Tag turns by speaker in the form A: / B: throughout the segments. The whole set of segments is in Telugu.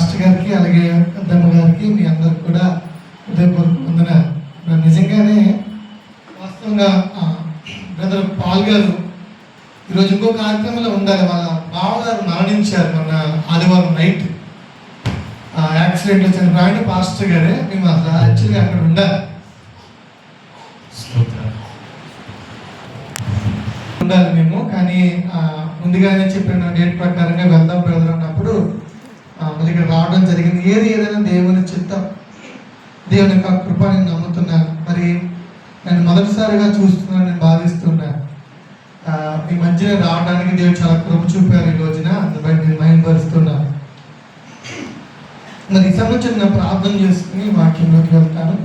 A: పాస్టర్ గారికి అలాగే పెద్దమ్మ గారికి మీ అందరికి కూడా హృదయపూర్వక వందనాలు. నిజంగానే వాస్తవంగా బ్రదర్ పాల్ గారు ఈరోజు ఇంకో కార్యక్రమంలో ఉండాలి. వాళ్ళ బావగారు మరణించారు మొన్న ఆదివారం నైట్ యాక్సిడెంట్లో చనిపోయిన పాస్టర్ గారే. మేము అసలు యాక్చువల్గా అక్కడ ఉండాలి మేము, కానీ ముందుగానే చెప్పిన డేట్ ప్రకారంగా వెళ్దాం బ్రదర్ అన్నప్పుడు మళ్ళీ ఇక్కడ రావడం జరిగింది. ఏదైనా దేవుని చిత్తం, దేవుని యొక్క కృప నేను నమ్ముతున్నాను. మరి నేను మొదటిసారిగా చూస్తున్నాను, నేను భావిస్తున్నాను. మీ మధ్యన రావడానికి దేవుడు చాలా కృప చూపారు ఈ రోజున, అందుపై నేను మహిమపరుస్తున్నాను. మరి ఈ సంవత్సరం నా ప్రార్థన చేసుకుని వాక్యంలోకి వెళ్తాను.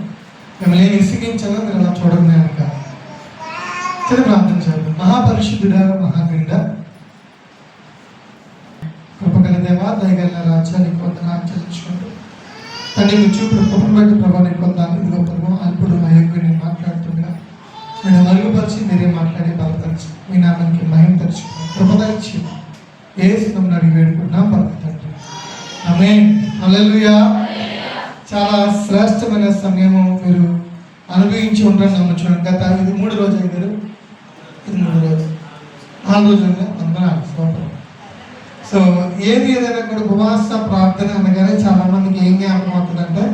A: మిమ్మల్ని ఏం విసిగించాలో మీరు అలా చూడండి కనుక సరే ప్రార్థన చేద్దాం. మహాపరిశుద్ధుడా, మహాగరుడా, కృపగల దేవా, దయగల రాజా, నీకు వందనాలు చెల్లించుకుంటూ తండ్రి చూపుడు కృపను బట్టి ప్రభావ నీకు వందనాలు. ఇదిగో ప్రభావం అల్పుడు అయోగ్యుడు నేను మాట్లాడుతుండగా నేను మరుగుపరిచి మీరే మాట్లాడి బలపరిచి మీ నామానికి మహిమ తెచ్చుకుని కృపదచ్చి యేసు అడిగి వేడుకుంటున్నాం పరమ తండ్రి. ఆమేన్. హల్లెలూయా. చాలా శ్రేష్టమైన సమయము మీరు అనుభవించి ఉంటారని నమ్ముచున్నాను. గత ఇది 3 రోజు అయ్యారు, ఇది 3 రోజు 4 రోజులుగా వందనాలు సోదరు. సో ఏదైనా కూడా ఉపవాస ప్రార్థన అనగానే చాలా మందికి ఏం జ్ఞాపకం అవుతుందంటే,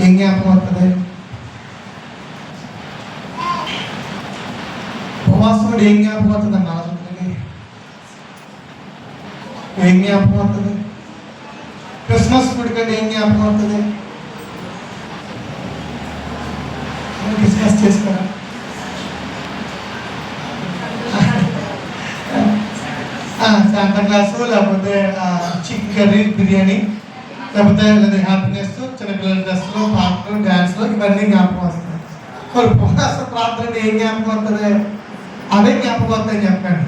A: ఏం జ్ఞాపకం అవుతుంది? ఉపవాసం కూడా ఏం జ్ఞాపకం అవుతుంది అన్న ఆలోచనకి? ఏం జ్ఞాపకం అవుతుంది? క్రిస్మస్ గుడికంటే ఏం జ్ఞాపకం అవుతుంది? క్రిస్మస్ చేసుకోరా? శాంతా క్లాసు, లేకపోతే చికెన్ కర్రీ, బిర్యానీ, లేకపోతే హ్యాపీనెస్, చిన్నపిల్లల డ్రెస్లో, పాటలు, డ్యాన్స్లో, ఇవన్నీ జ్ఞాపకం వస్తాయి. మరి ఉపవాస ప్రార్థన ఏం జ్ఞాపకం వస్తుంది? అవే జ్ఞాపకం వస్తాయని చెప్పండి.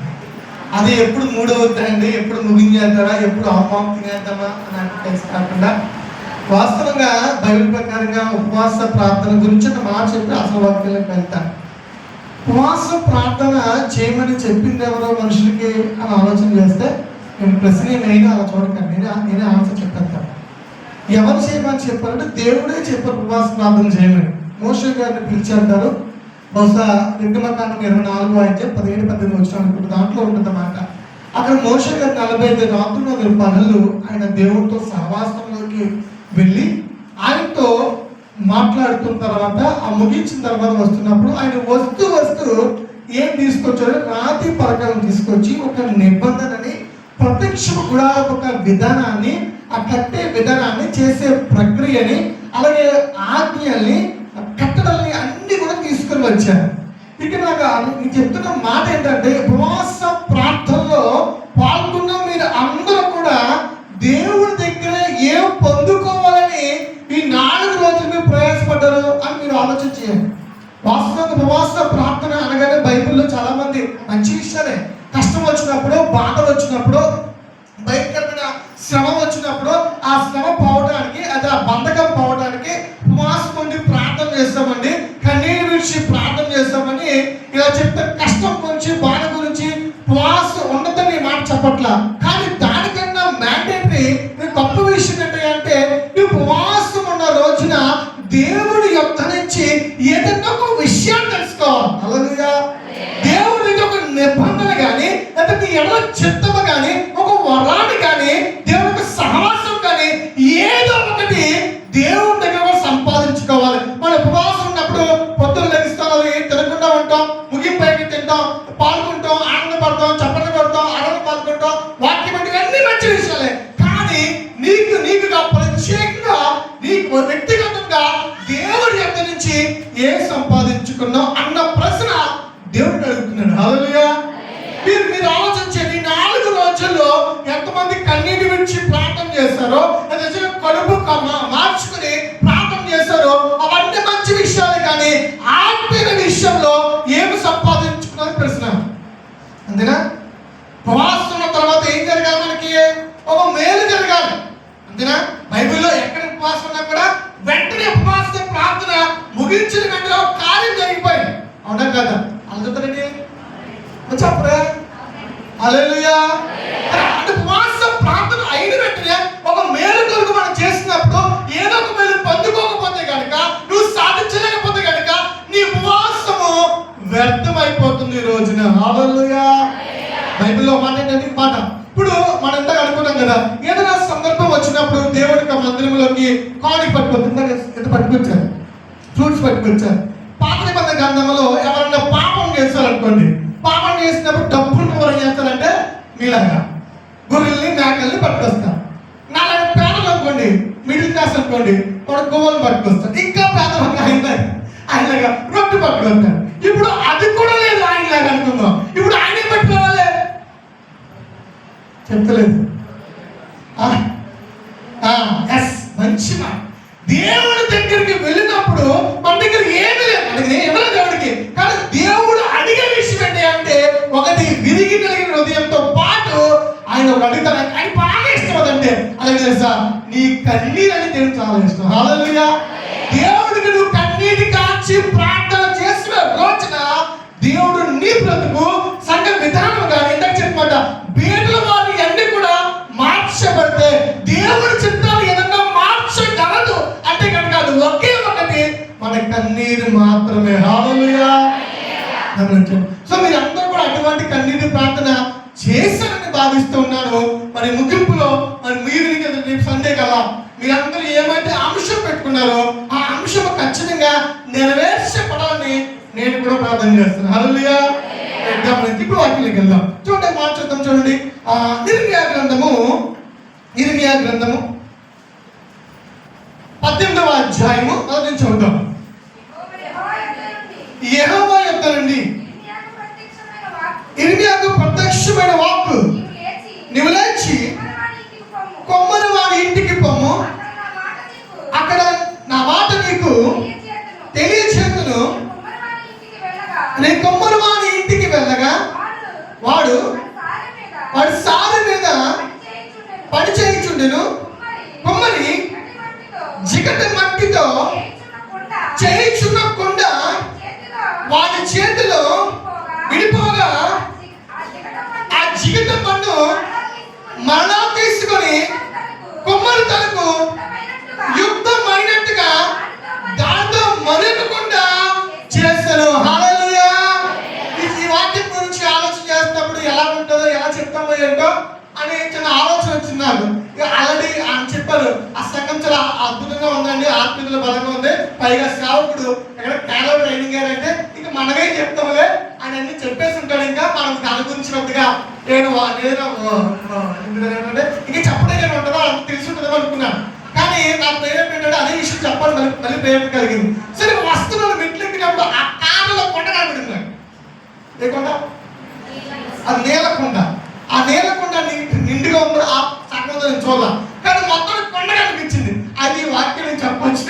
A: అది ఎప్పుడు 3 అవుతాయండి, ఎప్పుడు ముగించేస్తారా, ఎప్పుడు ఆహ్వానం తినేద్దామా అని తెలిసి కాకుండా వాస్తవంగా బైబిల్ ప్రకారంగా ఉపవాస ప్రార్థన గురించి ఒక మాట చెప్పి అసలు వాక్యంలోకి వెళ్తాను. ఉపవాస ప్రార్థన చేయమని చెప్పింది ఎవరో మనుషులకి అని ఆలోచన చేస్తే నేను ప్రశ్న నేను అలా చూడకండి, నేనే ఆన్సర్ చెప్పేస్తాను. ఎవరు చేయమని చెప్పారంటే దేవుడే చెప్పారు ఉపవాస ప్రార్థన చేయమని. మోషే గారిని పిలిచారు. బహుశా నిర్గమకాండం 24వ అధ్యాయం 17-18 వచ్చిన అనుకుంటే దాంట్లో ఉంటుందన్నమాట. అక్కడ మోషే గారు 45 రాత్రులు పగళ్ళు ఆయన దేవుడితో సహవాసంలోకి వెళ్ళి ఆయనతో మాట్లాడుతున్న తర్వాత ఆ ముగించిన తర్వాత వస్తున్నప్పుడు ఆయన వస్తూ ఏం తీసుకొచ్చాడు? రాతి పలకలను తీసుకొచ్చి ఒక నిబంధనని, ప్రత్యక్ష కూడా ఒక విధానాన్ని, ఆ కట్టే విధానాన్ని, చేసే ప్రక్రియని, అలాగే ఆజ్ఞల్ని, కట్టడల్ని అన్ని కూడా తీసుకొని వచ్చారు. ఇక నాకు చెప్తున్న మాట ఏంటంటే, ఉపవాస ప్రార్థనలో పాల్గొన్న మీరు అందరూ కూడా దేవుడి దగ్గర ఏం పొందుకోవాలని ఈ 4 రోజులు మీరు ప్రయాసపడ్డారు అని మీరు ఆలోచన చేయండి. వాస్తవంగా ఉపవాస ప్రార్థన అనగానే బైబిల్లో చాలా మంది మంచి విషయాలే. కష్టం వచ్చినప్పుడు, బాధలు వచ్చినప్పుడు, భయంకరమైన శ్రమ వచ్చినప్పుడు ఆ శ్రమ పోవడానికి, అది ఆ బంధకం పోవడానికి ఉపవాసం ఉండి ప్రార్థన చేస్తామండి, కన్నీరు విడిచి ప్రార్థన చేస్తామని ఇలా చెప్తే కష్టం గురించి, బాధ గురించి ఉపవాసం ఉండదని మాట చెప్పట్లా. కానీ దానికన్నా మ్యాండేటరీ గొప్ప విషయం ఏంటంటే ఉపవాసం ఉన్న రోజున దేవుడి యొక్క నుంచి ఏదైనా ఒక విషయాన్ని తెలుసుకోవాలి. హల్లెలూయా. దేవుడి ఒక నిబంధన కానీ, లేకపోతే ఎడల చిత్తము కానీ, ఒక వరాన్ని కానీ, దేవుడి యొక్క సహవాసం కానీ ఏదో ఒకటి దేవుడి దగ్గర సంపాదించుకోవాలి. మన ఉపవాసం ఉన్నప్పుడు పొద్దున లెగిస్తాం, ఏం తినకుండా ఉంటాం, ముగింపైకి తింటాం, పాల్గొంటాం, ఆనందపడతాం, చప్పట్లు కొడతాం, ఆనంద పాల్గొంటాం, వాక్యం అంటే అన్ని మంచి విషయాలే. కానీ నీకుగా ప్రత్యేకంగా నీకు వ్యక్తిగతంగా దేవుడి యొక్క నుంచి ఏం సంపాదించుకున్నావు అన్న ప్రశ్న దేవుడు అడుగుతున్నాడు. హల్లెలూయా. మీరు ఆలోచించండి, 4 రోజుల్లో ఎంతమంది కన్నీటి విడిచి ప్రార్థన చేశారో, కడుపు మార్చుకుని ప్రార్థన చేశారో, అవన్నీ మంచి విషయాలే. కానీ ఆత్మీయ విషయంలో ఏమి సంపాదించుకున్నది ప్రశ్న. అంతేనా? ఉపవాసం తర్వాత ఏం జరగాలి? మనకి ఒక మేలు జరగాలి. అంతేనా? బైబిల్లో ఎక్కడ ఉపవాసం ఉన్నా కూడా వెంటనే ఉపవాస ప్రార్థన ముగించిన వెంటనే ఒక కార్యం జరిగిపోయింది. అవునా కదా? అందుతారండి చెప్పరా? హల్లెలూయా. ఉపవాస ప్రార్థన అయిన వెంటనే ఇప్పుడు మనం ఎంత అనుకున్నాం కదా, ఏదైనా సందర్భం వచ్చినప్పుడు దేవుడికి మందిరంలోకి కాడి పట్టుకొచ్చారు, ఫ్రూట్స్ పట్టుకొచ్చారు. పాత నిబంధన గ్రంథంలో ఎవరైనా పాపం చేస్తారనుకోండి, పాపం చేసినప్పుడు డబ్బులు ఎవరు చేస్తారంటే మీలాగా గొర్రెల్ని మేకల్ని పట్టుకొస్తారు. నాలుగు పేదలు అనుకోండి, మిడిల్ క్లాస్ అనుకోండి, ఒక గోవలు పట్టుకొస్తారు. ఇంకా పేదవాళ్ళు ఆయనలాగా రొట్టె పట్టుకొస్తారు. ఇప్పుడు అది కూడా లేదు ఆయనలాగా అనుకుందాం. ఇప్పుడు ఆయనే పట్టుకోవాలి చెప్తలేదు. మంచి దేవుడి దగ్గరికి వెళ్ళినప్పుడు మన దగ్గర ఏమీ లేదు, మనకి ఎవరు దేవుడికి. కానీ దేవుడు అడిగే విషయం ఏంటి అంటే, ఒకటి విరిగి కలిగిన హృదయంతో పాటు ఆయన ఒక అడుగుతారు. ఆయన బాగా ఇష్టం అదంటే అలాగే తెలుసా, నీ కన్నీరు అని దేవుడు చాలా ఇష్టం. హల్లెలూయా. దేవుడికి నువ్వు కన్నీటి కాచి ప్రార్థన చేసిన రోజున దేవుడు నీ బ్రతుకు సంఘ విధానం కానీ ఇందాక చెప్పమాట బీదల వారి అన్ని కూడా మార్చబడితే దేవుడి చిత్తాలు ఏదన్నా మార్చగలదు అంటే కనుక అది ఒకే ఒకటి మన కన్నీరు మాత్రమే. హల్లెలూయా. సో మీరు అందరూ కూడా అటువంటి కన్నీరు ప్రార్థన చేశారని భావిస్తూ ఉన్నాను. మరి ముగింపులో మరి మీరు సండే కదా మీరందరూ ఏమైతే అంశం పెట్టుకున్నారో ఆ అంశం ఖచ్చితంగా నెరవేర్చబడాలని నేను కూడా ప్రార్థన చేస్తున్నాను. హల్లెలూయా. ఇప్పుడు వాక్యానికి వెళ్దాం. చూడండి, మార్చుద్దాం. చూడండి, ఇర్మియా గ్రంథము 18వ అధ్యాయము మొదటి నుంచి చదువుతాం. యెహోవా యొద్ద నుండి ఇర్మియాకు ప్రత్యక్షమైన వాక్కు, నీవు లేచి కొమ్మరి వారి ఇంటికి పొమ్ము, అక్కడ నా మాట నీకు తెలియచేతును. నీ కొమ్మరి వారి ఇంటికి వెళ్ళగా వాడు సారి మీద పని చేయుచుండెను. కొమ్మరి జిగట మట్టితో చేయుచున్న కుండ వాడి చేతిలో విడిపోగా ఆ జిగట మన్ను మరలా తీసుకొని కొమ్మరి తనకు యుక్తమైనట్టుగా దాంతో మరొకకుండా చేస్తాను. హల్లెలూయా. ఈ వాక్యం గురించి ఆలోచన చేస్తున్నప్పుడు ఎలా ఉంటుందో, ఎలా చెప్తామో ఏంటో అని చిన్న ఆలోచన వచ్చింది నాకు. ఆల్రెడీ ఆయన చెప్పారు, ఆ సంఘం చాలా అద్భుతంగా ఉందండి, ఆత్మీయుల బలంగా ఉంది, పైగా సేవకుడు ఎక్కడ కేరళ ట్రైనింగ్ అంటే ఇంకా మనమే చెప్తాములే అని అన్ని చెప్పేసి ఉంటాడు. ఇంకా మనం దాని గురించి పెద్దగా ఇంకా చెప్పడం ఉంటుందో అంత తెలిసి ఉంటుందో అనుకున్నాను. కానీ నా ప్రేరణ ఏంటంటే అదే విషయం చెప్పాలి, మళ్ళీ ప్రేరణ కలిగింది. సరే, వస్తువులను మెట్లు ఎక్కినప్పుడు ఆ కారులో కొండ కనబడింది నాకు. ఏ కొండ? అది నేలకొండ. ఆ నేలకొండ నిండుగా ఉన్న ఆ సగం నేను చూడాల, కానీ మొత్తం కొండ కనిపించింది. అది వాక్యం చెప్పొచ్చు,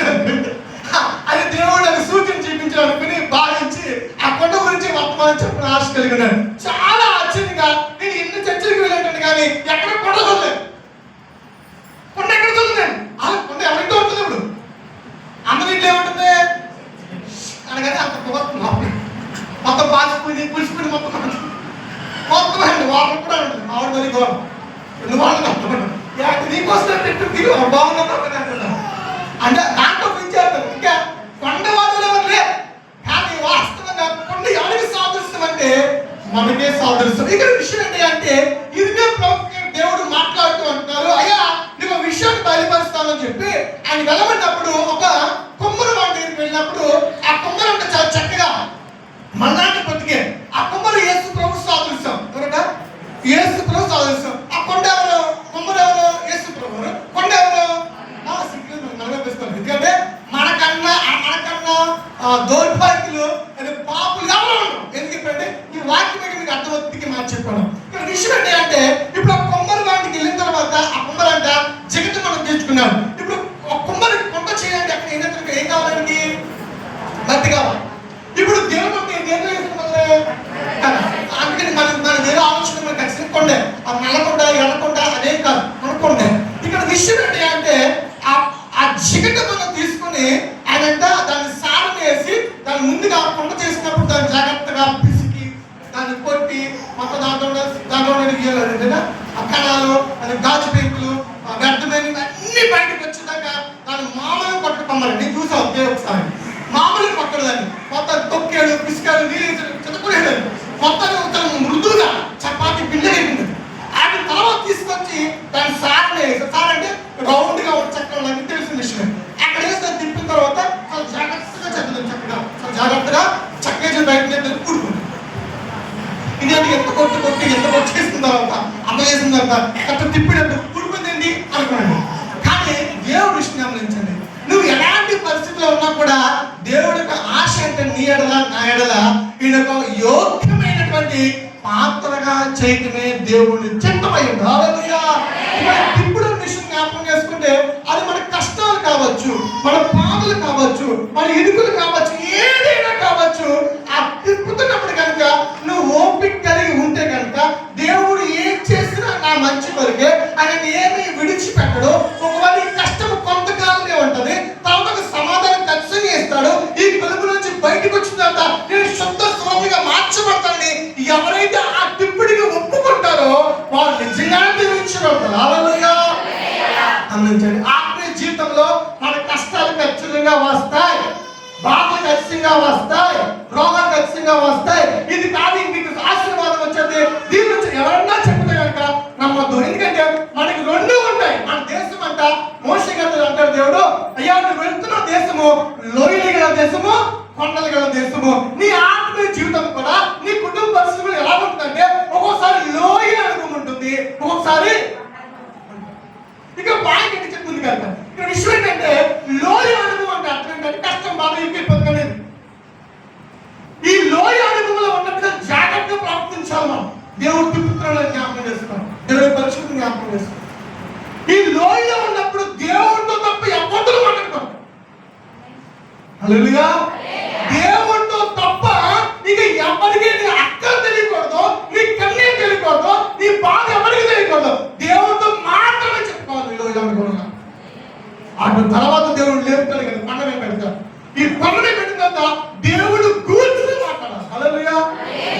A: అది దేవుడు అది సూచన చూపించాలనుకుని భావించి ఆ కొండ గురించి వర్తమానం చెప్పిన ఆశ కలిగి ఉన్నాను. చాలా ఆశ్చర్యంగా నేను ఎన్ని చర్చలకు వెళ్ళాను కానీ ఎక్కడ కొండ చూడలేదు. కొండ ఎక్కడ చూడలేదు. ఆ కొండ ఎవరికి ఉంటుంది? ఇప్పుడు అందరి ఇంట్లో ఏముంటుంది అనగానే అంత మొత్తం పాసిపోయి పులిసిపోయి మొత్తం అండి వాళ్ళు కూడా ఉంటుంది. ఆవిడ మరి గౌరవం రెండు వాళ్ళు నీకోసం బాగుందా అంటే దాంట్లో పిలిచేస్తాం. ఇంకా కొండ వాళ్ళు ఎవరులే, కానీ వాస్తవంగా కొండ ఎవరికి సాదృశ్యం అంటే మనకే సాదృశ్యం. ఇక్కడ విషయం ఏంటి అంటే ఇదిగే దేవుడు మాట్లాడుతూ అంటున్నారు, అయ్యా నీకు విషయాన్ని బయలుపరుస్తానని చెప్పి ఆయన వెళ్ళబడినప్పుడు ఒక కొమ్మరు వాడి దగ్గరికి వెళ్ళినప్పుడు ఆ కొమ్మరు అంటే చాలా చక్కగా మళ్ళాంటి బ్రతికే ఆ కొమ్మరు యేసు ప్రభు సాదృశ్యం. ఎవరట? యేసు ప్రభు సాదృశ్యం. ఆ కొండ ఎవరు? కొమ్మరు ఎవరు? యేసు ప్రభు. కొండ ఎవరు? ఎందుకంటే మనకన్నా దౌర్భాగ్యులు పాపులు ఎవరు ఉండరు. ఎందుకంటే ఈ వాక్యం మీకు అర్థవత్తికి మార్చి చెప్పాను. ఇక్కడ విషయం ఏంటి అంటే ఇప్పుడు ఆ కొమ్మరి వాటికి వెళ్ళిన తర్వాత ఆ కొమ్మరి అంట జగత్తు మనం తెచ్చుకున్నాం. ఇప్పుడు కొమ్మరి కొండ చేయండి, అక్కడ ఏం కావాలండి? మట్టి కావాలి. ఇప్పుడు దేవుడు అందుకని మన వేరే ఆలోచన మనకు ఖచ్చితంగా కొండే, ఆ నల్లకొండ ఎర్రకొండ అదేం కాదు, మనకొండే. ఇక్కడ విషయం ఏంటి అంటే ఆ జిగట మనం తీసుకుని ఆయనంట దాన్ని సారం వేసి దాన్ని ముందుగా కొండ చేసినప్పుడు దాన్ని జాగ్రత్తగా పిసికి దాన్ని కొట్టి మొత్తం దాంట్లో ఆ కణాలు, అది గాజు పెంకులు, వ్యర్థమైన అన్ని బయటకు వచ్చేదాకా దాన్ని మామూలు కొట్టు కొమ్మలు. నేను చూసాను ఒకే ఒకసారి. మామూలు కొట్టడు దాన్ని మొత్తం తొక్కాడు, పిసికాడు, నీళ్ళు చిన్నకునేది మొత్తం మృదువుగా చపాతి పిండి అయిపోయింది. ఆయన తర్వాత తీసుకొచ్చి దాని సార్ వేస్తారు. సార్ అంటే రౌండ్ గా ఒక చక్రం లాగా తెలిసిన విషయం. అక్కడ వేస్తే తిప్పిన తర్వాత చాలా జాగ్రత్తగా చక్కగా చాలా జాగ్రత్తగా చక్కగా బయట కూడుకుంటుంది. ఇదేంటి ఎంత కొట్టేసిన తర్వాత అమ్మ చేసిన తర్వాత అక్కడ తిప్పినట్టు కూడుకుందండి అనుకున్నాడు. కానీ దేవుడు విషయం గమనించండి, నువ్వు ఎలాంటి పరిస్థితిలో ఉన్నా కూడా దేవుడి యొక్క ఆశ అంటే నీ ఎడల నా ఎడల ఈయన యోగ్యమైనటువంటి పాత్రగా చేయటమే దేవుడిని చిత్తమై ఉంది. హల్లెలూయా. ఇప్పుడు విషయం జ్ఞాపకం చేసుకుంటే అది మన కష్టాలు కావచ్చు, మన బాధలు కావచ్చు, మన ఇరుకులు కావచ్చు, ఏదైనా కావచ్చు, ఆ తిప్పుతున్నప్పుడు కనుక నువ్వు ఓపిక కలిగి ఉంటే కనుక దేవుడు ఏం చేసినా నా మంచి కొరికే, ఆయన ఏమీ విడిచిపెట్టడు. ఒకవేళ ఈ కష్టం కొంతకాలమే ఉంటది, తర్వాత సమాధానం ఖచ్చితంగా ఇస్తాడు. ఈ కలుపు నుంచి బయటకు వచ్చిన తర్వాత నేను శుద్ధ స్వామిగా మార్చబడతానని ఎవరైతే ఆ తిప్పుడికి ఒప్పుకుంటారో వారు నిజంగానే దీవించబడతారు. హల్లెలూయా. గమనించండి, ఆత్మీయ జీవితంలో మన కష్టాలు ఖచ్చితంగా వస్తాయి, బాధలు ఖచ్చితంగా వస్తాయి, రోగాలు ఖచ్చితంగా వస్తాయి. ఇది కాదు మీకు ఆశీర్వాదం వచ్చేది దీని నుంచి ఎవరన్నా చెప్తే కనుక నమ్మద్దు. ఎందుకంటే మనకి రెండు ఉంటాయి. మన దేశం అంట మోషే గారు అంటారు, దేవుడు అయ్యా నువ్వు వెళ్తున్న దేశము లోయలు గల దేశము, కొండలు గల దేశము. నీ ఆత్మీయ జీవితం కూడా నీ కుటుంబ పరిస్థితులు ఎలా ఉంటుందంటే ఒక్కొక్కసారి లోయ అనుభవం ఉంటుంది, ఒక్కొక్కసారి ఇక పాయింట్ ఏంటి చెప్తుంది కదా. ఇక్కడ విషయం ఏంటంటే లోయ అనుభవం అంటే అర్థం ఏంటంటే కష్టం బాగా ఇబ్బంది. ఈ లోయ అనుభవంలో ఉన్నప్పుడు జాగ్రత్తగా ప్రవర్తించాలి. మనం దేవుడు తిప్పుతున్నాడని జ్ఞాపకం చేస్తున్నాం, దేవుడి పరిశుద్ధి జ్ఞాపకం చేస్తున్నాం. ఈ లోయలో ఉన్నప్పుడు దేవుడితో తప్ప ఎవరితో మాట్లాడుకోం. హల్లెలూయా. దేవుడితో తప్ప నీకు ఎవరికి నీ అక్కలు తెలియకూడదు, నీ కన్నే తెలియకూడదు, నీ బాధ ఎవరికి తెలియకూడదు. దేవుడితో మాత్రమే చెప్పుకోవాలి. లోయలో అనుకున్నా అటు తర్వాత దేవుడు లేపుతాడు కదా, కొండనే పెడతాడు. ఈ కొండనే పెట్టిన తర్వాత దేవుడు కూర్చుని మాట్లాడాలి. హల్లెలూయా.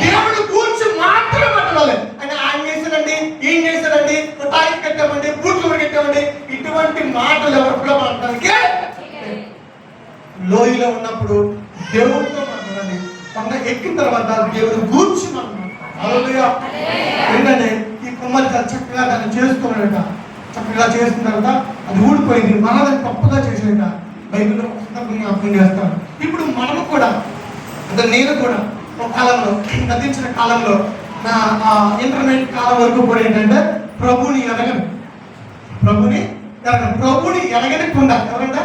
A: దేవుడు కూర్చు మాత్రమే మాట్లాడాలి. అంటే ఆయన చేశాడండి, ఈయన చేశాడండి, టాయిలెట్ కట్టామండి, బూట్లు కట్టామండి, ఇటువంటి మాటలు ఎవరిలో మాట్లాడడానికి లోయలో ఉన్నప్పుడు దేవుడితో మాట్లాడాలి. కొండ ఎక్కిన తర్వాత దేవుడు కూర్చు మాట్లాడాలి. హల్లెలూయా. ఏంటంటే ఈ కుమ్మరి చక్కగా దాన్ని చేసుకున్నాడట. చక్కగా చేసిన తర్వాత అది ఊడిపోయింది, మనది గొప్పగా చేసేట బైబిల్లో జ్ఞాపకం చేస్తాను. ఇప్పుడు మనము కూడా అంటే నేను కూడా ఒక కాలంలో గతించిన కాలంలో నా ఇంటర్మీడియట్ కాలం వరకు కూడా ఏంటంటే ప్రభుని ఎరగని కొండ ఎవరంట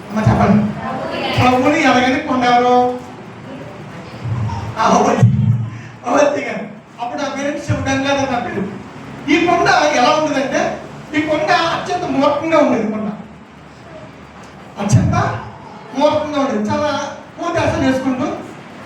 A: అమ్మ చెప్పండి. ప్రభుని ఎరగని కొండ ఎవరు? అప్పుడు ఆ పేరెంట్స్ గంగాధర్ నా పేరు. ఈ కొండ ఎలా ఉండదంటే ఈ కొండ అత్యంత మూర్ఖంగా ఉండేది. కొండ అత్యంత మూర్ఖంగా ఉండేది. చాలా పూర్తి చేసుకుంటూ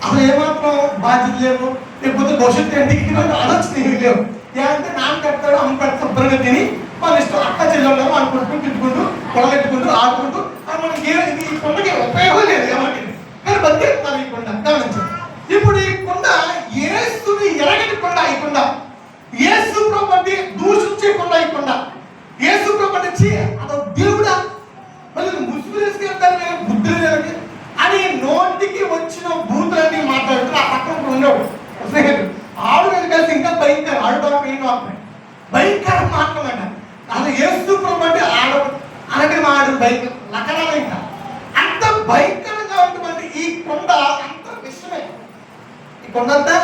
A: అసలు ఏమాత్రం బాధ్యత లేవు, లేకపోతే భవిష్యత్తు ఏంటి ఆలోచన ఏమి లేవు. ఏంటంటే నాన్న కడతాడు, అమ్మ కడతాడు, శుభ్రంగా తిని వాళ్ళ ఇష్టం అక్క చెల్లెళ్ళు అనుకుంటూ తిట్టుకుంటూ పొలగెట్టుకుంటూ ఆడుకుంటూ మనకి ఈ కొండకి ఉపయోగం లేదు ఎవరికి, కానీ బతికేస్తున్నారు ఈ కొండ. గమనించండి, ఇప్పుడు ఈ కొండ యేసుని ఎరగని కొండ. ఈ కొండ యేసు ప్రభుని దూషించకుండా ఈ కొండ యేసు ప్రభుని అదో దేవుడా మళ్ళీ ముసుగు వేసుకెళ్తారు బుద్ధులు లేదని అని నోటికి వచ్చిన బూతులన్నీ మాట్లాడుతూ ఆ పక్కన ఉండేవాడు స్నేహితుడు. ఆడు కలిసి ఇంకా భయంకర భయంకర మాట్లాడ అసలు యేసు ప్రభు అంటే ఆడ అనటి ఆడు భయంకర లక్షణాలు ఇంకా అంత భయంకరంగా ఉంటుంది. ఈ కొండ అంత విషయమే, ఈ కొండ అంతా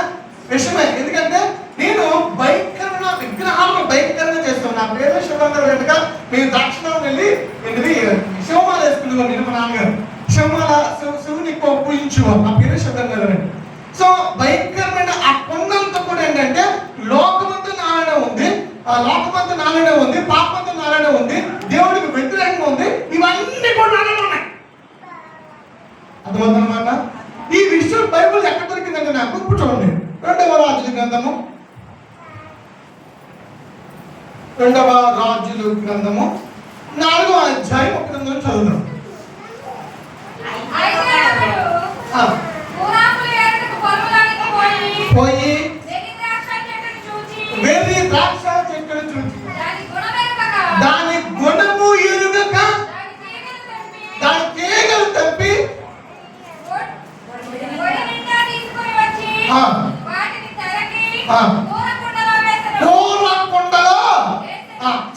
A: విషయమే. ఎందుకంటే నేను భయంకరంగా విగ్రహాలను భయంకరంగా చేస్తాను. నా పేరు శివంగా వెనుక మేము దక్షిణం వెళ్ళి శివమాల వేసుకునేవారు. నేను మా నాన్నగారు శివమాల శివుని పూజించు, నా పేరు శివంగా రండి. సో భయంకరమైన ఆ కొండంతా కూడా ఏంటంటే లోకమంతా నారాయణ ఉంది, లోకమంతా నారాయణ ఉంది, పాపమంతా నారాయణ ఉంది, దేవుడికి వ్యతిరేకంగా ఉంది. ఇవన్నీ కూడా నారాయణ ఉన్నాయి. అర్థమవుతుందన్నమాట. ఈ విషయం బైబిల్ ఎక్కడ దొరికిందంటే నాకు ఇప్పుడు చూడండి, 2వ రాజుల గ్రంథము 4వ అధ్యాయం 1 నుంచి చదువుతాం. పోయి వెర్రి ద్రాక్ష చెట్టును చూచి దాని గుణము ఎరుగక దాని తీగలు తప్పి పూర్వ కుండలో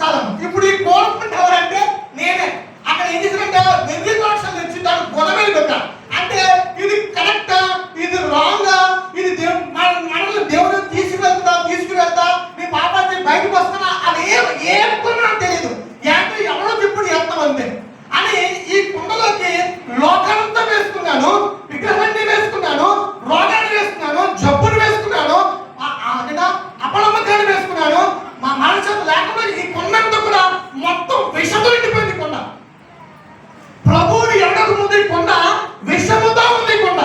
A: చాలా. ఇప్పుడు ఈ కోరుకుంటే ఎవరంటే నేనే. అక్కడ ఏం చేశారంటే వెర్రి దోషాలు తెచ్చి దాన్ని గొడవలు పెట్టా. అంటే ఇది కరెక్టా, ఇది రాంగా, ఇది మనల్ని దేవుడు తీసుకువెళ్తా మీ పాపాన్ని బయటకు వస్తున్నా అది ఏం నాకు తెలియదు. ఏంటో ఎవరో ఇప్పుడు చేస్తాం అంతే అని ఈ కుండలోకి లోకాలంతా వేసుకున్నాను, విగ్రహాన్ని వేసుకున్నాను, రోగాన్ని వేసుకున్నాను, జబ్బును వేసుకున్నాను, అపనమ్మకాన్ని వేసుకున్నాను. మా మనసు లేకపోతే ఈ కొండంతా కూడా మొత్తం విషంతో నిండిపోయింది కొండ. ప్రభువుని ఎడకు ముందు కొండ విషముతో ఉంది కొండ.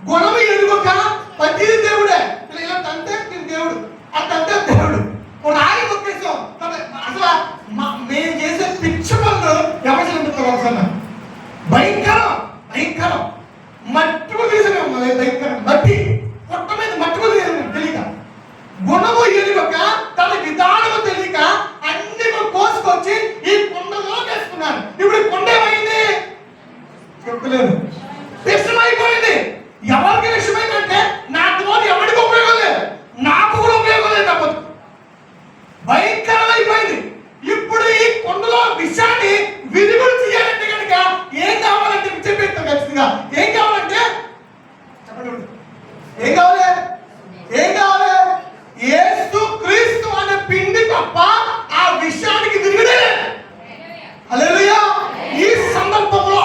A: గుణము ఎదుగుక ప్రతి దేవుడే. ఇలా తంతే దేవుడు, అతంతే దేవుడు. రాయి ఒకేసాం. అసలు మేము చేసే పిచ్చి పనులు ఎవరు ఒకసారి భయంకరం భయంకరం. మట్టుకు తీసాము భయంకరం. మట్టి పొట్ట మీద మట్టుకు తీసాము తెలియక. గుణము ఎదుగక తన విధానము తెలియక అన్ని కోసుకొచ్చి ఈ కుండలో వేసుకున్నాను. ఇప్పుడు కుండ ఏమైంది చెప్పలేదు, విషమైపోయింది. ఎవరికి విషమైందంటే నా ద్వారా ఎవరికి ఉపయోగం లేదు, నాకు కూడా ఉపయోగం లేదు. తప్పదు, భయంకరమైపోయింది. ఇప్పుడు ఈ కుండలో విషయాన్ని విరుగుడు చేయాలంటే కనుక ఏం కావాలంటే చెప్పేస్తాం ఖచ్చితంగా. ఏం కావాలంటే చెప్పండి, ఏం కావాలి? ఏం కావాలి? యేసు క్రీస్తు అనే పిండి తప్ప ఆ విషయానికి విరుగుడే. హల్లెలూయా. ఈ సందర్భంలో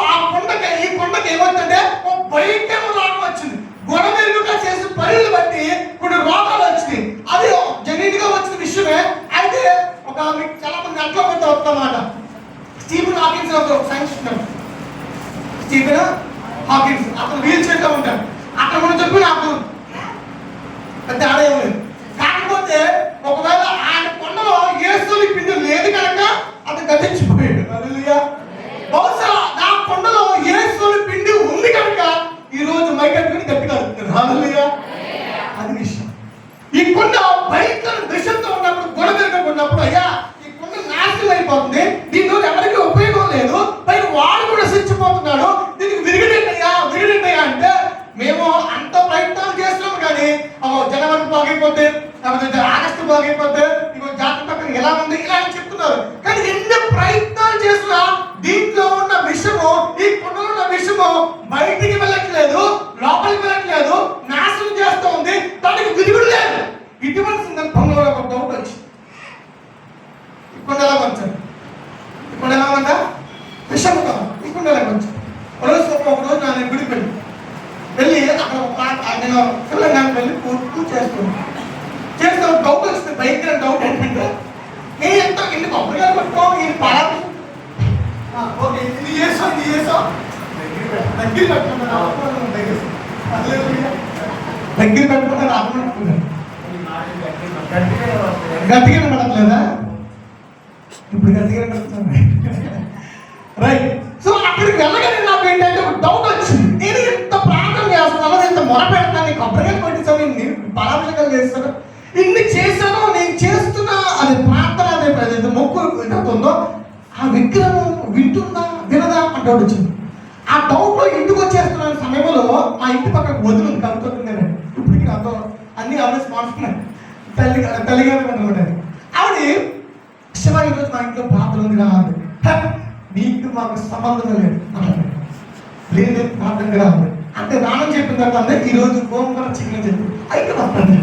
A: ఈ కొండకి ఏమవుతుందంటే ఒక భయంకర రోగం వచ్చింది. గొడవెరుగుగా చేసిన పనులు బట్టి కొన్ని రోగాలు వచ్చింది. అది జెన్యున్ గా వచ్చిన విషయమే. అయితే ఒక మీకు చాలా మంది అట్లా పెద్ద వస్తామాట. స్టీఫెన్ హాకిన్స్ ఒక సైన్స్ ఉంటాడు. స్టీఫెన్ హాకిన్స్ అతను వీల్ చైర్ లో ఉంటాడు. అక్కడ మనం చెప్పి నాకు పెద్ద ఆదాయం లేదు. కాకపోతే ఒకవేళ ఆయన కొండలో యేసుని పిండి లేదు కనుక అతను గతించిపోయాడు. హల్లెలూయా. బహుశా నా కొండలో యేసుని పిండి ఉంది కనుక ఈ రోజు మైకట్టుకుని గట్టిగా అడుగుతారు. హల్లెలూయా. అది విషయం. ఈ కొండ భయంకర విషయంతో ఉన్నప్పుడు, గొడవగా ఉన్నప్పుడు అయ్యా ఈ కొండ నాశనం అయిపోతుంది, దీనిలో ఎవరికి ఉపయోగం లేదు, పైన వాడు కూడా శిక్షిపోతున్నాడు, దీనికి విరిగినట్టయ్యా అంటే మేము అంత ప్రయత్నాలు చేస్తున్నాం. కానీ జనవరి బాగైపోతే, లేకపోతే ఆగస్టు బాగైపోతే, ఇగో జాతర పక్కన ఎలా ఉంది ఇలా అని చెప్తున్నారు. కానీ ఎన్ని ప్రయత్నాలు చేసినా దీంట్లో ఉన్న విషము, ఈ కొండలో ఉన్న విషము బయటికి వెళ్ళట్లేదు, లోపలికి వెళ్ళట్లేదు, నాశనం చేస్తూ ఉంది, దానికి విరుగుడు లేదు. ఇటువంటి సందర్భంలో ఒక డౌట్ వచ్చింది. ఇప్పుడు ఎలా వచ్చారు? ఇప్పుడు ఎలా ఉందా? విషము కదా. ఇప్పుడు ఎలా వచ్చారు? ఒకరోజు నేను గుడికి వెళ్ళి అక్కడ నేను తెలంగాణ వెళ్ళి పూర్తి చేస్తున్నాను. డౌట్ వస్తుంది, భయంకర డౌట్ ఏంటంటే నేను ఎంత ఇన్ని కొబ్బరికాయలు పట్టుకో ఈ పాల ఓకే ఇది చేసాం దగ్గర పెట్టుకున్నాను రాకుండా గట్టిగా పడట్లేదా? ఇప్పుడు గట్టిగా పడుతున్నాను. రైట్. సో అక్కడికి వెళ్ళగానే నాకు ఏంటంటే ఒక డౌట్ వచ్చింది. నేను ఎంత ప్రార్థన చేస్తున్నాను, ఎంత మొర పెడతాను, కొబ్బరికాయలు పట్టించాను, పరాభిషేకాలు చేస్తాను, ఇన్ని చేశాను, నేను చేస్తున్నా అది ప్రార్థన అనే మొక్కు ఉందో ఆ విగ్రహం వింటుందా వినదా అని డౌట్ వచ్చింది. ఆ డౌట్ లో ఇంటికి వచ్చేస్తున్న సమయంలో మా ఇంటి పక్కకు వదిలింది కలుగుతుందండి. ఇప్పటికి నాతో అన్ని ఆవిడ స్మార్ట్ఫోన్ తల్లిగారు అనుకుంటుంది. ఆవిడ శివ ఈరోజు మా ఇంట్లో ప్రార్థన ఉంది కాదు, నీకు మాకు సంబంధం లేదు ప్రార్థన కదా ఉంది అంటే రానని చెప్పిన తర్వాత అంటే ఈరోజు గోంగూర చికెన్ చెప్పి అయితే వస్తాను.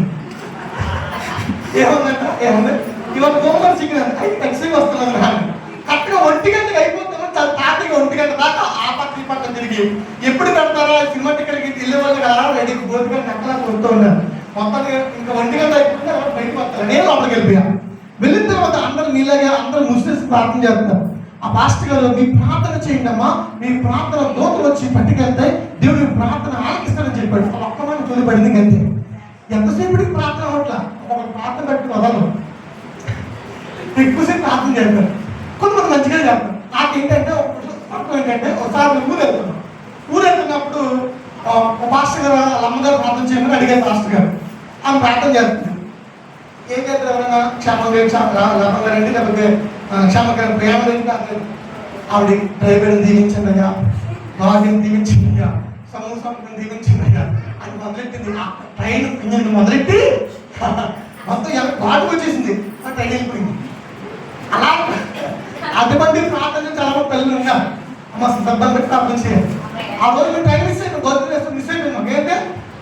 A: ఏముంది ఇవాళ గోంగూర చికెన్ అంటే అయితే ఖచ్చితంగా వస్తున్నాను రాను. కరెక్ట్గా 1 గంటకి అయిపోతున్నాను. చాలా తాతగా 1 గంట దాకా ఆ పక్క ఈ పక్క తిరిగి ఎప్పుడు పెడతారా సినిమా టికెట్కి వెళ్ళే వాళ్ళు కదా రెడీ గోధుమ నక్కలా కొడుతూ ఉన్నాను. మొత్తం ఇంకా 1 గంట అయిపోతే ఎవరు బయటకు వస్తారు. నేను లోపలికి వెళ్ళిపోయాను. వెళ్ళిన తర్వాత అందరూ నీలాగే అందరూ ముస్లిమ్స్ ప్రార్థన చేస్తారు. ఆ పాస్టర్ గారు మీ ప్రార్థన చేయండి అమ్మా, మీ ప్రార్థన దోతలు వచ్చి పట్టుకెళ్తాయి, దేవుడు ప్రార్థన ఆలకిస్తాడని చెప్పాడు. ఒక్కమని తొలిపడింది అంతే. ఎంతసేపటికి ప్రార్థన అవట్లా, ఒక ప్రార్థన పెట్టుకుని వదలరు, ఎక్కువసేపు ప్రార్థన చేస్తారు. కొంతమంది మంచిగా చేస్తారు. నాకేంటంటే ఒకసారి ఊరు వెళ్తున్నప్పుడు పాస్టర్ గారు వాళ్ళ అమ్మగారు ప్రార్థన చేయమని అడిగారు. పాస్టర్ గారు ఆమె ప్రార్థన చేస్తుంది. ఏం చేస్తారు? ఎవరైనా క్షేమంగా లాభంగా రండి, లేకపోతే క్షేమంగా ప్రేమ రండి అంటారు. ఆవిడ డ్రైవర్ని దీవించండి అయ్యా, లారీని దీవించండి అయ్యా, సమూసం దీవించండి అయ్యా అని మొదలెట్టింది. ఆ ట్రైన్ ఇంజన్ మొదలెట్టి మొత్తం బాగా వచ్చేసింది. ఆ ట్రైన్ వెళ్ళిపోయింది. అటువంటి ప్రార్థన చాలా మంది పిల్లలు ఉన్నారు. అమ్మ సందర్భం పెట్టి ప్రార్థన చేయాలి. ఆ రోజు మేము టైం మిస్ అయిపోయి గవర్నమెంట్ మిస్ అయిపోయినాం. ఏంటంటే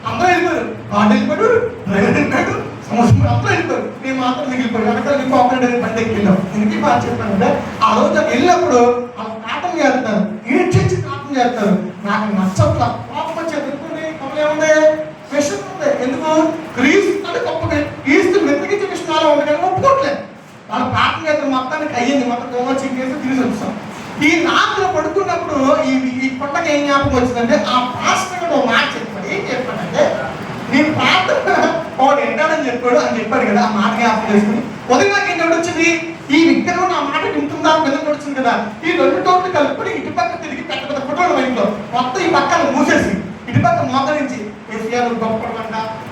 A: అందరూ వెళ్ళిపోయారు, వాడు వెళ్ళిపోయాడు, డ్రైవర్ వెళ్ళిపోయాడు, సమస్య అందరూ వెళ్ళిపోయారు, మేము మాత్రం మిగిలిపోయాడు. వెనకాల నీకు ఆపరేటర్ బండి ఎక్కి వెళ్ళాం. ఎందుకు బాగా చెప్పానంటే ఆ రోజు వెళ్ళినప్పుడు వాళ్ళు ప్రార్థన చేస్తారు, ఈడ్చి ప్రార్థన చేస్తారు. నాకు నచ్చట్ల కోపం వచ్చేది. ఏముంది విషయం ఉంది. ఎందుకు క్రీస్తు గొప్పగా క్రీస్తు వెతికించే విషయాలు ఉంది కానీ ఒప్పుకోవట్లేదు. వాళ్ళ ప్రార్థన చేస్తారు, మొత్తానికి అయ్యింది, మొత్తం కోమర్చి చేసి తిరిగి వచ్చాం. ఈ రాత్రి పడుకున్నప్పుడు ఈ పుట్టకి ఏం జ్ఞాపకం వచ్చిందంటే ఆ పాస్టర్ ఒక మాట చెప్పాడు. ఏం చెప్పాడంటే నేను ప్రార్థన వాడు ఎండాడని చెప్పాడు అని చెప్పాడు కదా. ఆ మాట జ్ఞాపకం చేసుకుని ఉదయం నాకు ఏంటి వచ్చింది, ఈ విగ్రహం నా మాట వింటుందా మీద వచ్చింది కదా. ఈ రెండు తోటలు కలుపుకొని ఇటు పక్క తిరిగి పెద్ద పెద్ద ఫోటోలు వైపులో మొత్తం ఈ పక్కన మూసేసి ఇటు పక్క మోకరించి ఏసీఆర్ గొప్ప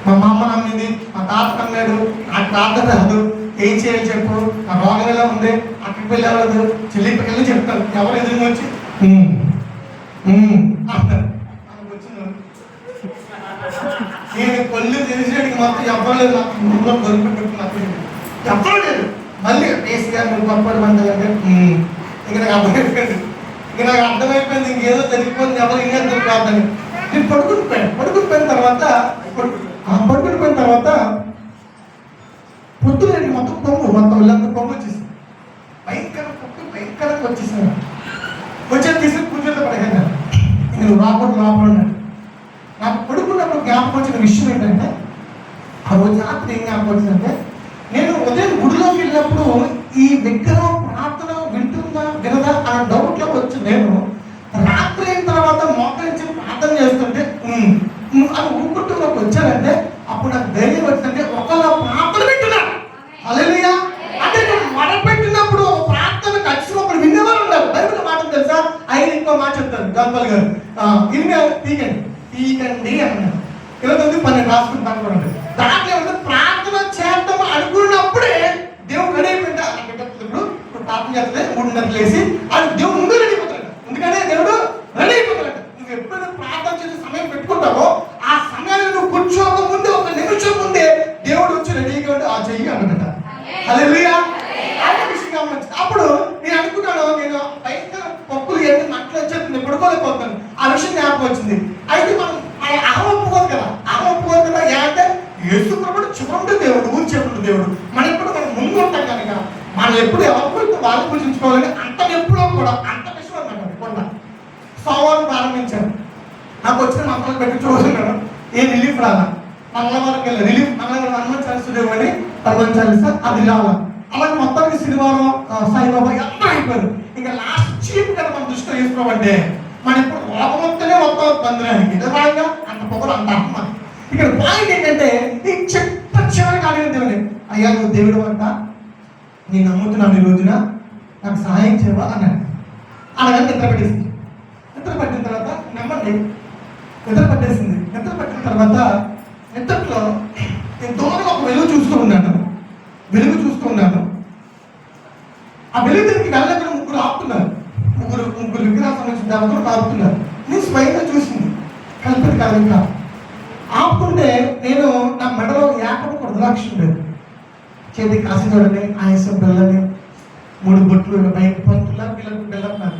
A: మా అమ్మ నమ్మింది, మా తాత నమ్మాడు, నాకు ప్రార్థన రాదు, ఏం చేయాలి చెప్పు, నా రోగం ఎలా ఉంది, అక్కడికి వెళ్ళేవాళ్ళు చెల్లికి వెళ్ళి చెప్తాను. ఎవరు ఎదురుగా వచ్చి అంటారు. నేను కొల్లు తెలిసేటికి మొత్తం చెప్పలేదు. నాకు ముందులో గొలుపు పెట్టుకున్నప్పుడు చెప్పలేదు. మళ్ళీ ఏసీఆర్ నువ్వు గొప్పడు అంటే ఇంక నాకు అర్థమైపోయింది. నాకు అర్థమైపోయింది ఇంకేదో జరిగిపోయింది, ఎవరు ఇంకేదో ప్రార్థన. నేను పడుకుని పోయిన తర్వాత పొద్దున మొత్తం పొంగు వచ్చేసింది. భయంకరంగా వచ్చేసాను. వచ్చేది తీసుకుని కూర్చొని పడగలను. ఇంక నువ్వు రాకుండా నాకు పడుకున్నప్పుడు జ్ఞాపకం వచ్చిన విషయం ఏంటంటే ఆ రోజు రాత్రి ఏం జ్ఞాపకం వచ్చిందంటే నేను ఉదయం గుడిలోకి వెళ్ళినప్పుడు ఈ విగ్రహం ప్రార్థన వింటుందా వినదా అన్న డౌట్లో వచ్చి నేను రాత్రి అయిన తర్వాత మోకరించి ప్రార్థన చేస్తుంటే అని ఊపుట్టులోకి వచ్చానంటే అప్పుడు నాకు ధైర్యం వచ్చిందంటే ఒకళ్ళ ప్రార్థన వింటున్నా. హల్లెలూయా. అంటే మొదలుపెట్టినప్పుడు ప్రార్థన ఖచ్చితంగా వినేవారు ఉన్నారు. బైబిల్ మాట తెలుసా, ఆయన ఇంకో మాట చెప్తారు గోపాల్ గారు, తీకండి అన్నారు. 29:12 రాసుకుంటాను కూడా. దాంట్లో ఏమంటే ప్రార్థన చేద్దాం అనుకున్నప్పుడే దేవుడు రెడీ అయిపోయింది. ఇప్పుడు ప్రార్థన చేస్తే 3:30 లేసి అది దేవుడు ముందు రెడీ అయిపోతాడు. ఎందుకంటే దేవుడు రెడీ అయిపోతాడు. నువ్వు ఎప్పుడైనా ప్రార్థన చేసే సమయం పెట్టుకుంటావో ఆ సమయాన్ని నువ్వు కూర్చోక ముందే ఒక నిమిషం ముందే దేవుడు వచ్చి రెడీగా ఉండి ఆ చెయ్యి అన్నమాట. హల్లెలూయా. అప్పుడు నేను అనుకున్నాను, నేను బయట పప్పులు ఏంటి నట్లు వచ్చేది పడుకోలేకపోతాను. ఆ విషయం జ్ఞాపకం వచ్చింది. అయితే మనం అహం ఒప్పుకోదు కదా. ఏంటంటే యేసు ప్రభుడు చూడండి దేవుడు, ఊరి చెప్పుడు దేవుడు. మనం ఎప్పుడు మనం ముందు ఉంటాం కనుక మనం ఎప్పుడు ఎవరి గురించి వాళ్ళు పూజించుకోవాలని అంత ఎప్పుడో కూడా అంత విషయం అన్నమాట. కొండ సోమవారం ప్రారంభించాను. నాకు వచ్చిన మంత్రాలు పెట్టి చూస్తున్నాను, ఏ రిలీఫ్ రాలా. మంగళవారం వెళ్ళి రిలీఫ్, మంగళవారం హనుమాన్ చాలీసా అని హనుమాన్ చాలీసా అది రాలా. అలాగే మొత్తానికి శనివారం సాయిబాబా అందరూ అయిపోయారు. ఇంకా లాస్ట్ చీప్ కదా మన దృష్టిలో చేసుకోమంటే మన ఇప్పుడు రోగమొత్తనే మొత్తం బంధురానికి నిజంగా అంత పొగలు అంత అమ్మ. ఇక్కడ పాయింట్ ఏంటంటే ఈ చివరికి అడిగిన దేవుని, అయ్యా నువ్వు దేవుడు అంట, నేను నమ్ముతున్నాను, ఈ రోజున నాకు సహాయం చేయవా అన్నాడు. అలాగే నిద్ర పెట్టేసింది. నిద్ర పట్టిన తర్వాత నమ్మండి, నిద్ర పట్టేసింది. నిద్ర పట్టిన తర్వాత నిద్రలో నేను దూరంగా ఒక వెలుగు చూస్తూ ఉన్నాను. ఆ వెలుగు దగ్గరికి వెళ్ళకుండా ముగ్గురు ఆపుతున్నారు. ముగ్గురు విగ్రహాలు సంబంధించిన దేవతలు ఆపుతున్నారు. నేను స్వయంగా చూసింది, కలిపి కలగా ఆపుతుంటే నేను నా మెడలో ఏకపు రుద్రాక్ష లేదు, చేతికి కాసి చూడండి, ఆయాసం బెల్లని 3 బొట్లు బయట పంతున్నారు, పిల్లలకు బెల్లంటున్నారు.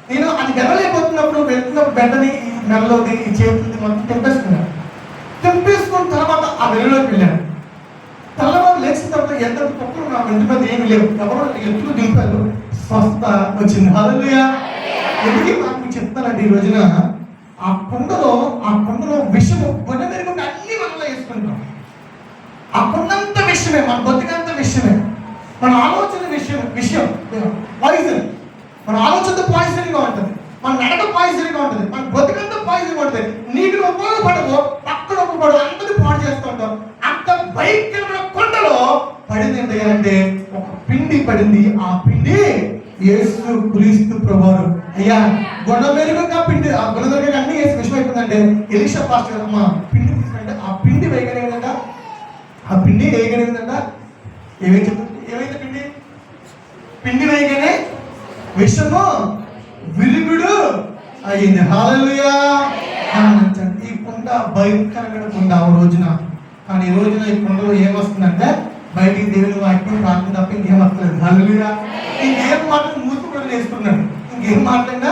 A: నేను అది వెళ్ళలేకపోతున్నప్పుడు వెళ్తున్నప్పుడు బెడ్డని మెడలోది ఈ చేతులది మొత్తం తెంపేసుకున్న తర్వాత ఆ వెలుగులోకి వెళ్ళాను. తెల్లవారు లేచిన తర్వాత ఎంత పప్పులు నా ఇంటి మీద ఏమి లేవు, ఎవరో ఎత్తులు దింపారు, స్వస్థ వచ్చింది. హల్లెలూయా. ఎందుకు నాకు చెప్తానండి, ఈ రోజున ఆ కుండలో విషము గొడ్డ మెరుగుంటే అన్ని మనలో వేసుకుంటాం. ఆ కుండంత విషయమే, మన బతికంత విషయమే, మన ఆలోచన విషయం పాయిజన్. మన ఆలోచనతో పాయిజన్గా ఉంటుంది, మన నడక పాయిజన్గా ఉంటుంది, మన బతికంత పాయిజన్గా ఉంటుంది. నీకు ఉపయోగపడవు, పక్కన ఉపయోగపడవు, అందరినీ పాడు చేస్తూ ఉంటాం. అంత భయంకరమైన కొండలో పడింది ఏంటంటే ఒక పిండి పడింది. ఆ పిండి యేసు క్రీస్తు ప్రభువారు. అయ్యా గొడవ మెరుగుగా పిండి, ఆ గొడవ మెరుగు అన్ని వేసి విషయం అయిపోయిందంటే ఎలీషా పాస్టర్ అమ్మ పిండి తీసుకుంటే ఆ పిండి వేయగలిగిందంట. ఆ పిండి వేయగలిగిందంట. ఏమైతే పిండి వేయగానే విషము విరుగుడు అయ్యింది. హల్లెలూయా. ఈ కుండ భయంకరమైన కుండ ఆ రోజున. కానీ ఈ రోజున ఈ కుండలో ఏమొస్తుందంటే బయటికి దేవుని వాక్యం ప్రార్థన తప్ప ఇంకేం వస్తలేదు. హల్లెలూయా. ఇంకేం మాత్రం వేసుకున్నాడు. ఇంకేం మాట్లాడినా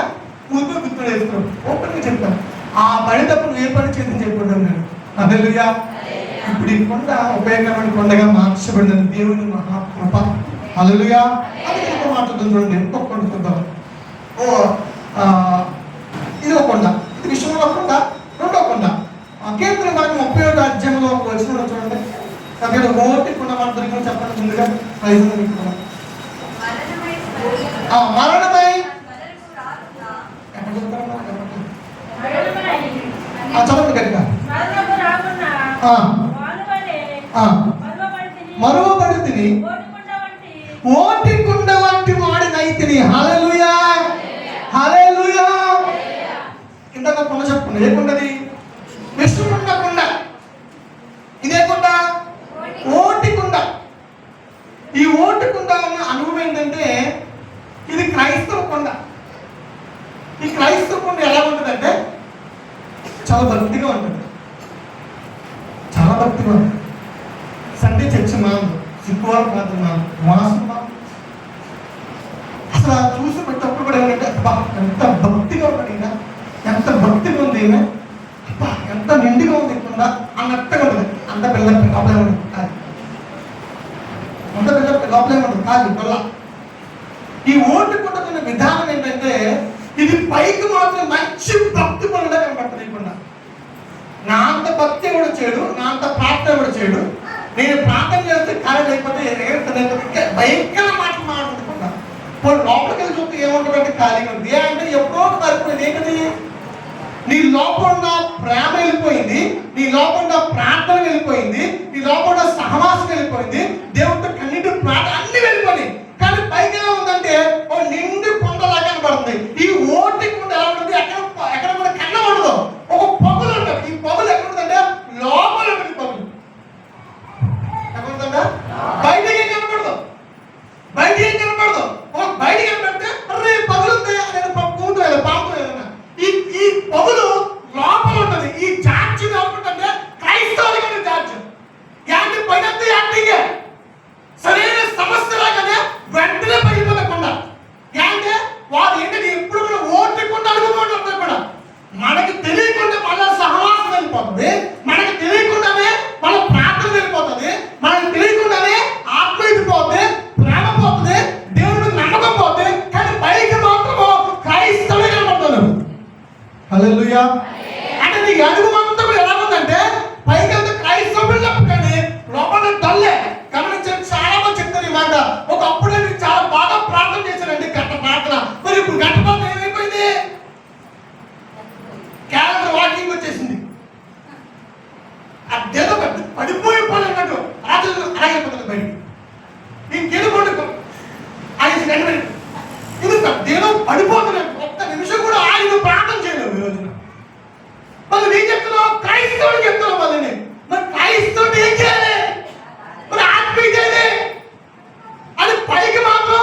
A: ఊరికే గుర్తులు వేసుకున్నాడు. ఓపెన్గా చెప్తాను, ఆ పని తప్ప నువ్వు ఏ పని చేసి చెప్పుకుంటాను నేను. హల్లెలూయా. ఇప్పుడు ఈ కొండ ఉపయోగకరమైన కొండగా మార్చబడిన దేవుని మహాకృప. హల్లెలూయా. అది ఒక మాట్లాడుతుంది చూడండి. ఇంకొక కొండ చూద్దాం. ఇది ఒక కొండ, ఇది విషయంలో కొండ, రెండో కొండ. కీర్తన మనకి 31వ అధ్యాయంలో వచ్చిన చూడండి. అక్కడ ఓటి కొండ మన దొరికిన చెప్పండి ముందుగా. మరణమై ఎక్కడ చదవండి గట్టిగా. మరువబడితిని, ఓటి కుండ వంటి వాడినైతిని. హల్లెలూయా, హల్లెలూయా. ఇందాక కొండ చెప్పుకున్నా. ఏ కొండది? విష్ణుకుండ కొండ. ఇదే కొండ ఓటి కుండ. ఈ ఓటి కుండ ఉన్న అనుభవం ఏంటంటే ఇది క్రైస్తవ కొండ. ఈ క్రైస్తవ కొండ ఎలా ఉంటుందంటే చాలా భక్తిగా ఉంటుంది, చాలా భక్తిగా ఉంటుంది. సండే చర్చ మాను, శుక్రవారం ప్రార్థన మాను, మాసం మాను. అసలు చూసి పెట్టప్పుడు కూడా ఏమంటే అబ్బా ఎంత భక్తిగా ఉన్నాడు ఈయన, ఎంత భక్తిగా ఉంది ఈయన, అబ్బా ఎంత నిండిగా ఉంది ఇక్కడ అన్నట్టుగా ఉంటుంది. అంత పిల్ల లోపలే ఉంటుంది కాదు, అంత పిల్ల లోపలే ఉంటుంది కాదు పిల్ల. ఈ ఓటు కొట్టుకున్న విధానం ఏంటంటే ఇది పైకి మాత్రం మంచి భక్తి పనులా కనబడుతుంది. ఇక్కడ నా అంత భక్తి కూడా చేయడు, నా అంత ప్రార్థన కూడా చేయడు. నేను ప్రార్థన చేస్తే ఖాళీ లేకపోతే భయంకర మాటలు మాట్లాడుకుంటా. ఇప్పుడు లోపలికి వెళ్ళి చూస్తే ఏముంటుందంటే ఖాళీగా ఉంది. అంటే ఎప్పుడో మారిపోయింది. ఏంటది? నీ లోపల ఉన్న ప్రేమ వెళ్ళిపోయింది, నీ లోపల ఉన్న ప్రార్థన వెళ్ళిపోయింది, నీ లోపల ఉన్న సహవాసం వెళ్ళిపోయింది, దేవుడితో కన్నీటి ప్రార్థన అన్ని వెళ్ళిపోయింది. కానీ పైకి ఎలా ఉందంటే ఓ నిండు కొండలాగా కనబడుతుంది. ఈ ఓటి కొండ ఎలా ఉంటుంది? ఎక్కడ కూడా కన్న ఉండదు, ఒక పొగలు ఉంటుంది. ఈ పొగలు ఎక్కడ ఉంటుందంటే లోపల ఉంటుంది. పొగలు ఎక్కడ ఉంటుందా? బయటకి ఏం కనపడదు, బయటకి ఏం కనపడదు. బయటకి కనపడితే అరే పగులు ఉంది అనేది కూతురు పాము ఏదైనా. ఈ పొగలు లోపల ఉంటుంది. ఈ చార్జ్ అనుకుంటే క్రైస్తవులుగా చార్జ్ యాంటీ పైన యాక్టింగ్ సరైన సమస్య లాగానే వెంటనే పడిపోకుండా అంటే వారు ఏంటంటే ఎప్పుడు కూడా ఓటుకుండా అనుకోవడం కూడా మనకి తెలియకుండా మన సహవాసం వెళ్ళిపోతుంది, మనకి తెలియకుండానే మన ప్రార్థన వెళ్ళిపోతుంది, మనకి తెలియకుండానే ఆత్మ వెళ్ళిపోతుంది, ప్రేమ పోతుంది, దేవుడికి నమ్మకం పోతుంది. కానీ పైకి మాత్రము క్రైస్తవులే కనబడుతున్నారు. హల్లెలూయా. అంటే నీకు అనుభవం అంతా కూడా ఎలా ఉందంటే పైకి అంతా క్రైస్తవులు కానీ లోపల డల్లే. గమనించండి, చాలా మంది చెప్తారు ఈ మాట. ఒకప్పుడు నేను చాలా బాగా ప్రార్థన చేశానండి, గంట ప్రార్థన. మరి ఇప్పుడు గంట ప్రార్థన ఏమైపోయింది? క్యాలెండర్ వాకింగ్ వచ్చేసింది. అదేదో పడిపోయిపోయినట్టు రాత్రులు అలాగైపోతుంది బయటికి. ఇంకేదో పండుకో ఆయన ఇది దేదో పడిపోతున్నాడు. ఒక్క నిమిషం కూడా ఆయన ప్రార్థన చేయలేవు ఈ రోజున. మళ్ళీ నేను చెప్తున్నావు క్రైస్తవుడు చెప్తున్నావు. మళ్ళీ మరి క్రైస్తవుడు ఏం చేయాలి? మరి ఆత్మీయ చేయాలి. అది పైకి మాత్రం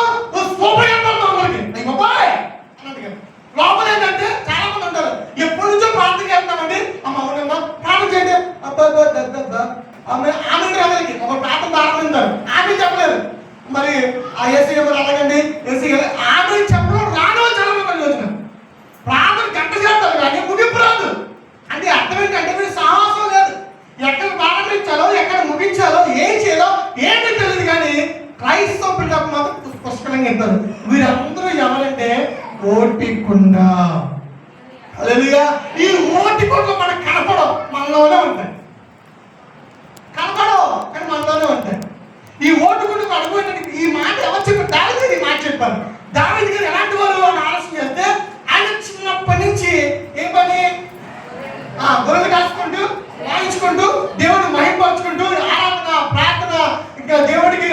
A: అందరికి బాబాయ్ అన్నట్టుగా. లోపల ఏంటంటే చాలా మంది అంటారు ఎప్పటి నుంచో ప్రార్థన చేస్తామండి. అమ్మ అవునమ్మా ప్రార్థన చేయండి. అబ్బా ఆమె అందరికి ఒక ప్రార్థన ప్రారంభించారు. ఆమె చెప్పలేదు. మరి ఆ ఏసీ ఎవరు అలాగండి ఏసీ ఆమె చెప్పడం రాను చాలా మంది వచ్చిన ప్రార్థన గంట చేస్తారు కానీ ముగింపు రాదు. అంటే అర్థం ఏంటంటే సాహసం లేదు. ఎక్కడ ప్రారంభించాలో ఎక్కడ ముగించాలో ఏం చేయాలో ఏంటో తెలియదు. కానీ క్రైస్తవ పిల్లలకు మాత్రం పుష్కలంగా ఇస్తారు. వీరందరూ ఎవరంటే ఓటికుండ. హల్లెలూయా. ఈ ఓటికుండలో మనకు కనపడవు, మనలోనే ఉంటాయి. కనపడవు కానీ మనలోనే ఉంటాయి. ఈ ఓటుకుండకు అనుభవం ఈ మాట ఎవరు చెప్పారు? దావీదు ఈ మాట చెప్పారు. దావీదు గారు ఎలాంటి వారు అని ఆలోచన చేస్తే ఆయన చిన్నప్పటి నుంచి ఏం పని? గొర్రెలు కాసుకుంటూ వాయించుకుంటూ దేవుడిని మహిమపరుచుకుంటూ ఆరాధన ప్రార్థన, ఇంకా దేవుడికి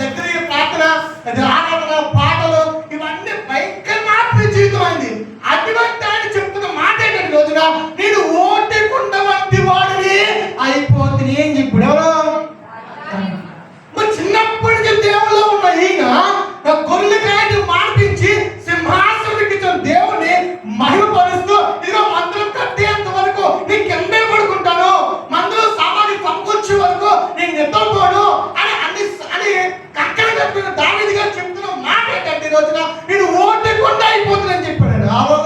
A: దగ్గర ప్రార్థన, ఆరాధన పాటలు ఇవన్నీ భయంకరమైన జీవితం అయింది. అటువంటి ఆయన చెప్తున్న మాట ఏంటంటే రోజున నేను ఓటికుండ వంటి వాడిని అయిపోతుంది ఏం ఇప్పుడు ఎవరో మరి చిన్నప్పటి నుంచి దేవుల్లో ఉన్న ఈయన గొర్రెలు కాయని మార్పించి సింహాసనం ఎక్కించిన దేవుని మహిమపరుస్తూ ఇదిగో మందిరం కట్టేంత వరకు నీ కిందే పడుకుంటాను, మందిరం సామాన్య సమకూర్చే వరకు నేను నిద్రపోను అని కక్కన కట్టుకున్న దావీదు గారు చెప్తున్న మాట ఏంటంటే రోజున నేను ఓటు కావాలి